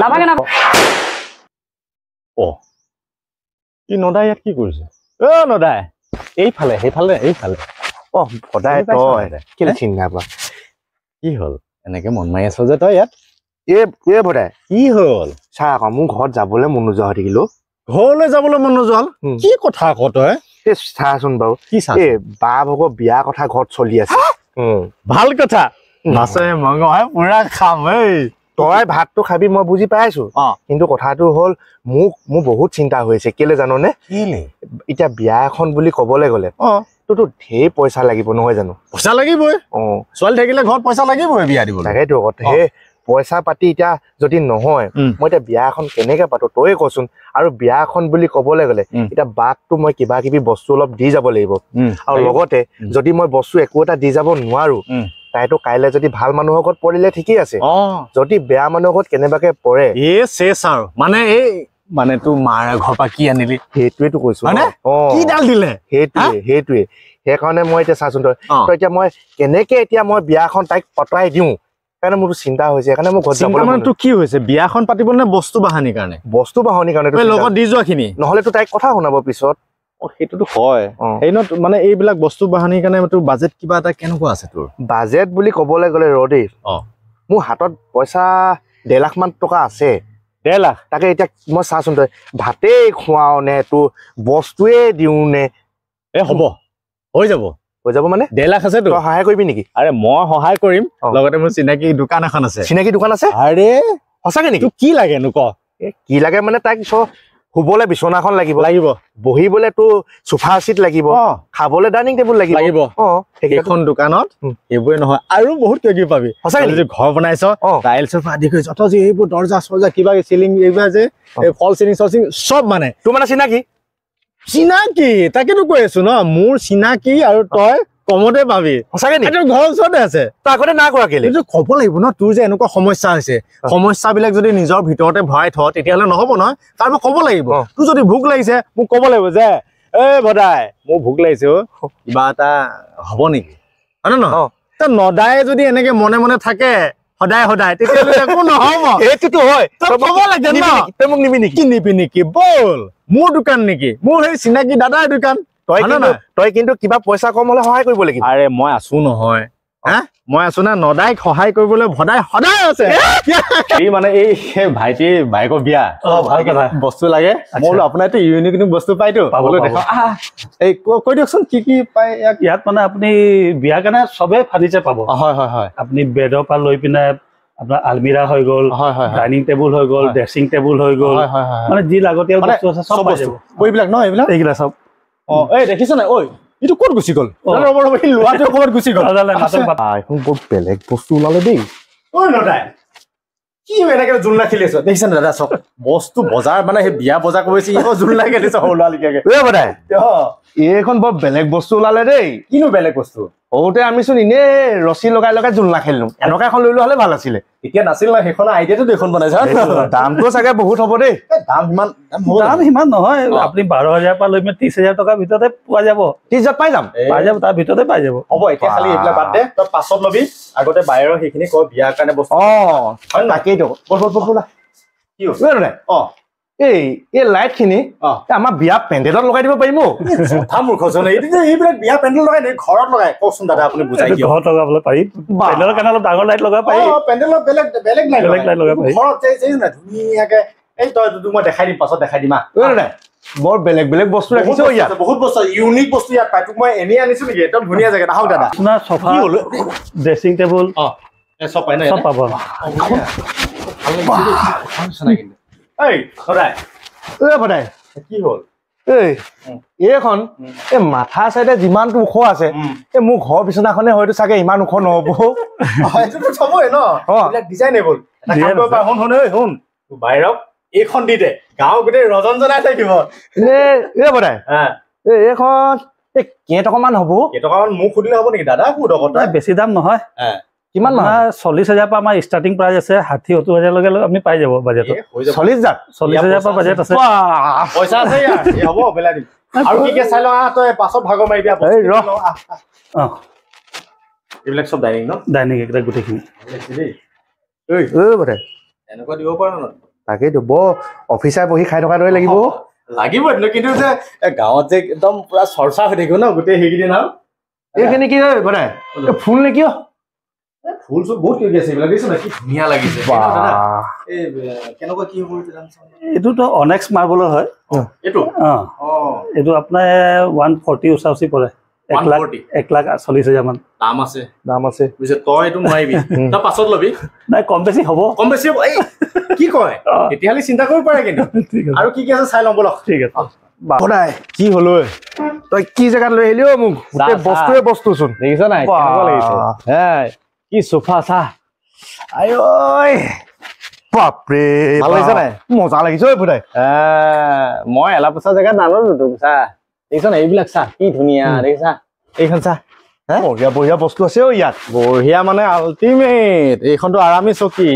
নাভাগে না অ কি নদাই ইয়াত কি কৰিছে অ নদাই এইফালে এইফালে অ সদায় তই কেলে চিন্তা পোৱা কি হ'ল এনেকে মন মাৰি আছ যে তই ইয়াত এ ভদাই কি হ'ল চা আকৌ মোৰ ঘৰত যাবলৈ মন নোযোৱা হৈ থাকিলো ঘৰলৈ যাবলৈ মন নোযোৱা কি কথা ক তই চাচোন বাৰু এই বা ভাগৰ বিয়া কথা ঘৰত চলি আছে ভাল কথা মাছে মঙহে পুৰা খাম এই তই ভাতটো খাবি মই বুজি পাইছো কিন্তু কথাটো হ'ল মোৰ বহুত চিন্তা হৈছে কেলে জাননে এতিয়া বিয়া এখন বুলি কবলৈ গ'লে তোৰতো ঢেৰ পইচা লাগিব নহয় জানো পইচা লাগিবই ছোৱালী থাকিলে ঘৰত পইচা লাগিবই বিয়া দিবলৈ তাকেইতো কথা সেই পইচা পাতি এতিয়া যদি নহয় মই এতিয়া বিয়া এখন কেনেকে পাতো তয়ে কচোন আৰু বিয়া এখন বুলি কবলৈ গ'লে এতিয়া বাকটো মই কিবা কিবি বস্তু অলপ দি যাব লাগিব আৰু লগতে যদি মই বস্তু একো এটা দি যাব নোৱাৰো তাইতো কাইলৈ যদি ভাল মানুহৰ ঘৰত পৰিলে ঠিকেই আছে যদি বেয়া মানুহৰ ঘৰত কেনেবাকে পৰে মানে এই মানে তোৰ মাৰ ঘৰ পৰা কি আনিলি সেইটোৱেতো কৈছো কি ডাল দিলে সেইটোৱে সেইকাৰণে মই এতিয়া চাচোন তই এতিয়া মই কেনেকে এতিয়া মই বিয়াখন তাইক পতাই দিওঁ কাৰণে মোৰতো চিন্তা হৈছে সেইকাৰণে মোৰ ঘৰত যাবলৈ মানে তোৰ কি হৈছে বিয়াখন পাতিব নে বস্তু বাহানিৰ কাৰণে লগত দি যোৱাখিনি নহলেতো তাইক কথা শুনাব পিছত সেইটোতো হয় এই ন মানে এইবিলাক বস্তু বাহানিৰ কাৰণে তোৰ বাজেট কিবা এটা কেনেকুৱা আছে তোৰ বাজেট বুলি ক'বলৈ গ'লে ৰদেই মোৰ হাতত পইচা 1.5 লাখ মান টকা আছে 1.5 লাখ তাকে এতিয়া মই চাচোন তই ভাতেই খুৱাও নে তোৰ বস্তুৱে দিওঁ নে হ'ব হৈ যাব মানে 1.5 লাখ আছে তই সহায় কৰিবি নেকি আৰে মই সহায় কৰিম লগতে মোৰ চিনাকি দোকান এখন আছে আৰে সঁচাকে নেকি কি লাগে নো ক কি লাগে মানে তাইক শুবলৈ বিচনাখন লাগিব বহিবলৈ তোৰ সোফা চিট লাগিব খাবলৈ ডাইনিং টেবুল লাগিব সেইখন দোকানত এইবোৰে নহয় আৰু বহুত কিবা কিবি পাবি সঁচাকে যদি ঘৰ বনাইছ টাইলছৰ পৰা আদি কৰি যত যে এইবোৰ দৰ্জা চৰ্জা কিবা চিলিং এইবোৰ যে ফল চিলিং চব মানে তোৰ মানে চিনাকি তাকেতো কৈ আছো ন মোৰ চিনাকি আৰু তই কমতে পাবি সঁচাকে নেকি ঘৰৰ ওচৰতে আছে তই আগতে না কৰা কেলে ক'ব লাগিব ন তোৰ যে এনেকুৱা সমস্যা হৈছে সমস্যাবিলাক যদি নিজৰ ভিতৰতে ভৰাই থ তেতিয়াহ'লে নহ'ব নহয় তাৰ মই ক'ব লাগিব তোৰ যদি ভোক লাগিছে মোক ক'ব লাগিব যে এই ভদাই মোৰ ভোক লাগিছে কিবা এটা হ'ব নেকি হয় নে নহয় তই নদাই যদি এনেকে মনে মনে থাকে সদায় তেতিয়াহ'লে একো নহ'ব সেইটোতো হয় তই ক'ব লাগে ন তই মোক নিবি নেকি নিবি নেকি বল মোৰ দোকান নেকি মোৰ সেই চিনাকি দাদাৰ দোকান তই কিন্তু কিবা পইচা কম হলে সহায় কৰিব লাগিব আৰে মই আছো নহয় মই আছো না নদাইক সহায় কৰিবলৈ ভদাই সদায় আছে এই মানে এই ভাইটিৰ বাইকৰ বিয়া ভাল কথা বস্তু লাগে মই বোলো আপোনাৰ এইটো ইউনিক বস্তু পাইতো পাবলৈ দেখা এই কৈ দিয়কচোন কি কি পায় ইয়াত মানে আপুনি বিয়াৰ কাৰণে চবেই ফাৰ্নিচাৰ পাব হয় আপুনি বেডৰ পৰা লৈ পিনে আপোনাৰ আলমিৰা হৈ গ'ল ডাইনিং টেবুল হৈ গ'ল ড্ৰেছিং টেবুল হৈ গ'ল মানে যি লাগতিয়াল বস্তু আছে চব পাই যাব এইবিলাক ন এইবিলাক চব এই দেখিছ নাই ঐ এইটো ক'ত গুচি গ'ল লোৱাটো ক'ত গুচি গ'ল এখন বহুত বেলেগ বস্তু ওলালে দেই ঐ নদাই কি এনেকে জোলনা খেলি আছ দেখিছা দাদা চব বস্তু বজাৰ মানে সেই বিয়া বজাৰ কৰিছে জোলনা খেলিছ সৰু ল'ৰালিকাকে বদাই এইখন বৰ বেলেগ বস্তু ওলালে দেই কিনো বেলেগ বস্তু সৰুতে আমিচোন এনে ৰছী লগাই জোলনা খেলিলো এনেকুৱা এখন লৈ লোৱা হলে ভাল আছিলে এতিয়া নাছিল না সেইখন আইডিয়াটো দেখোন বনাইছে দামটো চাগে বহুত হ'ব দেই দাম সিমান নহয় আপুনি 12,000 পৰা লৈ 30,000 টকাৰ ভিতৰতে পোৱা যাব 30,000 পাই যাম তাৰ ভিতৰতে পাই যাব হ'ব এতিয়া খালি এইবিলাক বাদ দে তই পাছত লবি আগতে বাহিৰৰ সেইখিনি কৈ বিয়াৰ কাৰণে বস্তু তাকেইতো কি এই লাইট খিনি আমাৰ বিয়া পেণ্ডেলত লগাই দিব পাৰিম এইবিলাক বিয়া পেণ্ডেল লগাই ঘৰত লগাই কওকচোন দাদা আপুনি বুজাই দিয়ক ঘৰত লগাবলৈ পাৰি পেণ্ডেলৰ কাৰণে অলপ ডাঙৰ লাইট লগাব পাৰি পেণ্ডেলত বেলেগ লাইট লগাব পাৰি ঘৰত ধুনীয়াকে এই তই মই দেখাই দিম পাছত দেখাই দিম বৰ বেলেগ বস্তু ৰাখিছো ইয়াত বহুত বস্তু ইউনিক বস্তু ইয়াত পাই তোক মই এনেই আনিছো নেকি একদম ধুনীয়া জেগাত আহক দাদা আপোনাৰ চফা ড্ৰেছিং টেবুল চব পাই চব পাব কি হ'ল এইখন এই মাথা চাইডে যিমানটো ওখ আছে এই মোৰ ঘৰৰ বিচনাখনে হয়তো চাগে ইমান ওখ নহব চবই ন ডিজাইনেবল শুন বাহিৰক এইখন দি দে গাঁও গোটেই ৰজনজনাই থাকিব বদাই এইখন কেইটকামান হ'ব কেইটকামান মোক সুধিলে হ'ব নেকি দাদা বেছি দাম নহয় কিমান 40,000 পৰা আমাৰ ষ্টাৰ্টিং প্ৰাইচ আছে 60-70,000 লৈকে আপুনি পাই যাব বাজেটত 40,000 পৰা বাজেট আছে পইচা আছে হ'ব বেলা দিম আৰু কি চাই ল তই পাছত ভাগৰ মাৰি দিয়া এইবিলাক চব ডাইনিং ন ডাইনিং এইকেইটা গোটেইখিনি এনেকুৱা দিব পাৰা ন তাকেইতো বৰ অফিচাৰ বহি খাই থকা দৰে লাগিব লাগিব কিন্তু যে গাঁৱত যে একদম পুৰা চৰ্চা হৈ থাকিব ন গোটেই সেইকেইদিন আৰু এইখিনি কি হয় বনাই ফুল নেকি ফুল চুল বহুত কিয় আছে এইবিলাক দেখিছ না কি ধুনীয়া লাগিছে এই কেনেকুৱা কি হ'ব এইটোতো অনেক্স মাৰ্বলৰ হয় এইটো এইটো আপোনাৰ 140 ওচৰা-ওচৰি পৰে 1,40,000 মান দাম আছে বুজিছে তই এইটো নোৱাৰিবি তই পাছত লবি নাই কম বেছি হ'ব এই কি কয় তেতিয়াহ'লে চিন্তা কৰিব পাৰে কিন্তু আৰু কি কি আছে চাই ল'ম বলক ঠিক আছে বনাই কি হ'ল তই কি জেগাত লৈ আহিলি মোক গোটেই বস্তুৱে বস্তুচোন দেখিছ নাই কেনেকুৱা লাগিছে কি সোফা চা আই বাপৰে ভাল লাগিছে নাই মজা লাগিছে বুধাই মই এলাপোচা জেগাত নানো তোক চা দেখিছ নাই এইবিলাক চা কি ধুনীয়া দেখিছা এইখন চা বঢ়িয়া বঢ়িয়া বস্তু আছে ইয়াত বঢ়িয়া মানে আল্টিমেট এইখনতো আৰামী চকী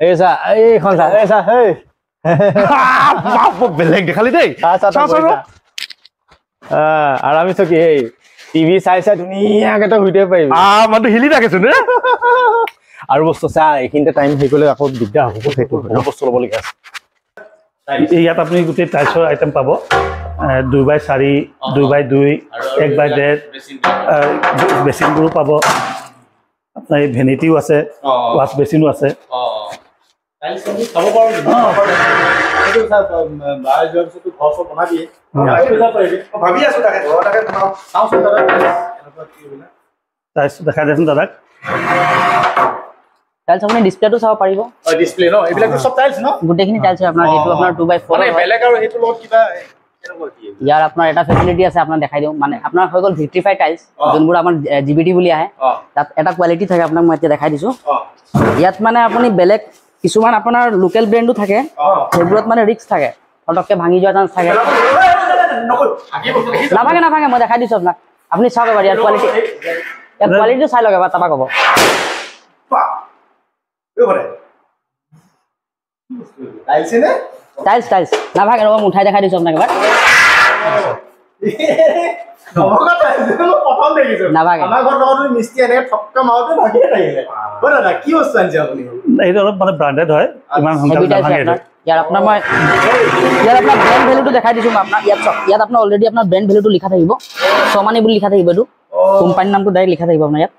এই চা এইখন চা এই চা বেলেগ দেখালি দেই আৰামী চকী এই টিভি চাই চাই ধুনীয়াকে তই শুই থাকিব পাৰিবি মানুহটো হিলি থাকেচোন আৰু বস্তু চা এইখিনিতে টাইম হেৰি কৰিলে আকৌ দিগদাৰ হ'ব সেইটো বস্তু ল'বলগীয়া আছে ইয়াত আপুনি গোটেই টাইলছৰ আইটেম পাব 2x4 2x2 1x1.5 বেচিনবোৰো পাব আপোনাৰ এই ভেনিটিও আছে ৱাছ বেচিনো আছে দেখাই দিয়াচোন দাদাক টাইলছ আপুনি ডিসপ্লেটো চাব পাৰিব ডিসপ্লে ন এইবিলাক সব টাইলছ ন গুটেখিনি টাইলছ আপোনাৰ এইটো আপোনাৰ 2x4 মানে বেলেগ আৰু এইটো লগত কিবা কেনেকুৱা কি ইয়াৰ আপোনাৰ এটা ফেসিলিটি আছে আপোনাক দেখাই দিওঁ মানে আপোনাৰ হৈ গ'ল ভিক্ট্ৰিফাই টাইলছ যোনবোৰ আমাৰ জিবিটি বুলি আহে তাত এটা কোৱালিটি থাকে আপোনাক মই এতিয়া দেখাই দিছোঁ ইয়াত মানে আপুনি বেলেগ কিছুমান আপোনাৰ লোকেল ব্ৰেণ্ডো থাকে সেইবোৰত মানে ৰিস্ক থাকে ফটককে ভাঙি যোৱাৰ চান্স থাকে নাভাঙে মই দেখাই দিছোঁ আপোনাক আপুনি চাওক এবাৰ ইয়াৰ কোৱালিটিটো চাই লওক এবাৰ তাৰপৰা ক'ব টাইলছ নাভাঙে ৰ'ব উঠাই দেখাই দিছোঁ আপোনাক এবাৰ নাভাঙে এইটো অলপ মানে ব্ৰাণ্ডেড হয় ইমান ইয়াৰ আপোনাৰ মই ইয়াত আপোনাৰ ব্ৰেণ্ড ভেলুটো দেখাই দিছোঁ মই আপোনাক ইয়াত আপোনাৰ অলৰেডি আপোনাৰ ব্ৰেণ্ড ভেলুটো লিখা থাকিব ছমানি বুলি লিখা থাকিব এইটো কোম্পানীৰ নামটো ডাইৰেক্ট লিখা থাকিব আপোনাৰ ইয়াত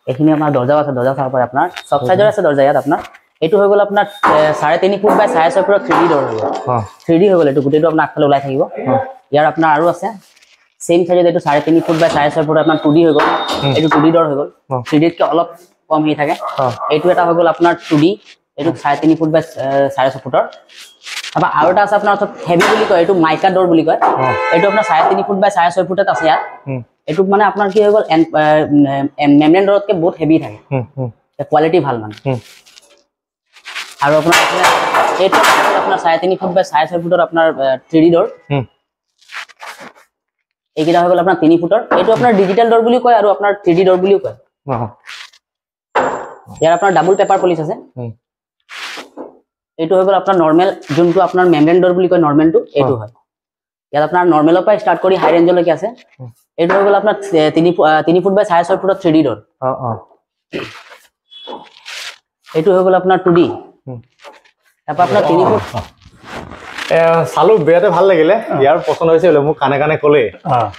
এইখিনি আপোনাৰ দৰ্জাও আছে দৰ্জা চাব পাৰে আপোনাৰ চব চাইজৰ আছে দৰ্জা ইয়াত আপোনাৰ এইটো হৈ গ'ল আপোনাৰ 3.5 ফুট বাই 6.5 ফুটৰ 3D ডৰ হৈ গ'ল 3D হৈ গ'ল এইটো গোটেইটো আপোনাৰ আগফালে ওলাই থাকিব ইয়াৰ আপোনাৰ আৰু আছে সেম সাইজত এইটো 3.5 ফুট বাই 6.5 ফুট আপোনাৰ 2D হৈ গ'ল এইটো 2D ডৰ হৈ গ'ল 3D কে অলপ কম হি থাকে এইটো এটা হৈ গ'ল আপোনাৰ 2D এইটো 3.5 ফুট বাই 6.5 ফুটৰ আবা আৰু এটা আছে আপোনাৰ হেভি বুলি কয় এইটো মাইকা ডৰ বুলি কয় এইটো আপোনাৰ 3.5 ফুট বাই 6.5 ফুটত আছে ইয়াত এইটো মানে আপোনাৰ কি হৈ গ'ল মেমব্ৰেন ডৰতকে বহুত হেভি থাকে কোৱালিটি ভাল মানে আৰু আপোনাৰ এইটো আপোনাৰ 3.5 ফুট বাই 6.5 ফুটৰ আপোনাৰ 3D ডৰ এইকেইটা হৈ গ'ল আপোনাৰ 3 ফুটৰ এইটো আপোনাৰ ডিজিটেল ডৰ বুলি কয় আৰু আপোনাৰ 3D ডৰ বুলিও কয় ইয়াৰ আপোনাৰ ডাবল পেপাৰ পলিশ আছে এইটো হৈ গ'ল আপোনাৰ নৰ্মেল যোনটো আপোনাৰ মেমব্ৰেন ডৰ বুলি কয় নৰ্মেলটো এইটো হয় ইয়াত আপোনাৰ নৰ্মেলৰ পৰা ষ্টাৰ্ট কৰি হাই ৰেঞ্জলৈকে আছে এইটো হৈ গ'ল আপোনাৰ 3 ফুট বাই 6.5 ফুটৰ 3D ডৰ এইটো হৈ গ'ল আপোনাৰ 2D তাৰপৰা আপোনাৰ 3 ফুট চালো বিৰাটে ভাল লাগিলে ইয়াৰ পছন্দ হৈছে বোলে মোক কানে কানে ক'লে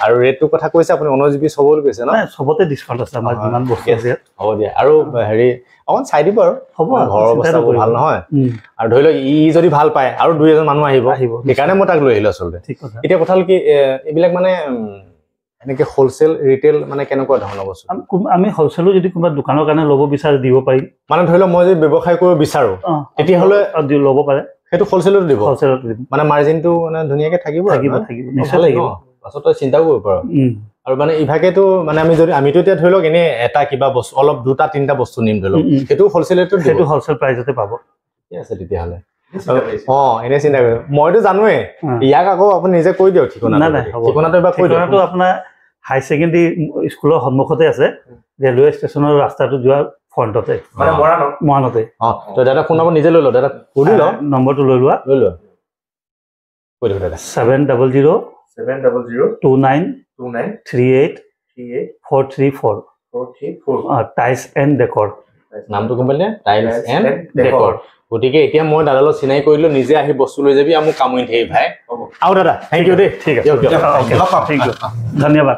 আৰু ৰেটটো কথা কৈছে আপুনি 19 GB সবল কৈছে ন সবতে ডিসকাউন্ট আছে আমাৰ যিমান বস্তু আছে হ'ব দিয়া আৰু হেৰি অকন চাই দিব আৰু হ'ব ঘৰৰ অৱস্থা ভাল নহয় আৰু ধৰি লওক ই যদি ভাল পায় আৰু দুই এজন মানুহ আহিব সেইকাৰণে মই তাক লৈ আহিলো আচলতে এতিয়া কথা হ'ল কি এইবিলাক মানে এনেকে হোলসেল ৰিটেল মানে কেনেকুৱা ধৰণৰ বস্তু আমি হোলসেলো যদি কোনোবা দোকানৰ কাৰণে ল'ব বিচাৰে দিব পাৰিম মানে ধৰি লওক মই যদি ব্যৱসায় কৰিব বিচাৰো তেতিয়াহ'লে ল'ব পাৰে সেইটো হোলসেলত দিব মানে মাৰ্জিনটো মানে ধুনীয়াকে থাকিব নিশ্চয় লাগিব পাছত তই চিন্তাও কৰিব পাৰ আৰু মানে ইভাগেতো মানে আমিতো এতিয়া ধৰি লওক এনে এটা কিবা বস্তু অলপ দুটা তিনিটা বস্তু নিম ধৰি লওক সেইটো হোলসেলতো সেইটো হোলসেল প্ৰাইজতে পাব ঠিক আছে তেতিয়াহ'লে এনে চিন্তা কৰিম মইতো জানোৱে ইয়াক আকৌ আপুনি নিজে কৈ দিয়ক ঠিকনাটো এবাৰ কৈ দিয়ক আপোনাৰ হাই ছেকেণ্ডাৰী স্কুলৰ সন্মুখতে আছে ৰেলৱে ষ্টেচনৰ ৰাস্তাটো যোৱা ফ্ৰণ্টতে মানে মৰাণতে তই দাদা ফোন নম্বৰ নিজে লৈ ল দাদা সুধি ল নম্বৰটো লৈ লোৱা কৈ দিয়ক দাদা 7002938 434 টাইলছ এণ্ড ডেকৰ নামটো গম পালে টাইলছ এণ্ড ডেকৰ গতিকে এতিয়া মই দাদালৈ চিনাকি কৰিলো নিজে আহি বস্তু লৈ যাবি আৰু মোক কামুৰি থাকিবি ভাই আৰু দাদা থেংক ইউ দেই ঠিক আছে দিয়ক ধন্যবাদ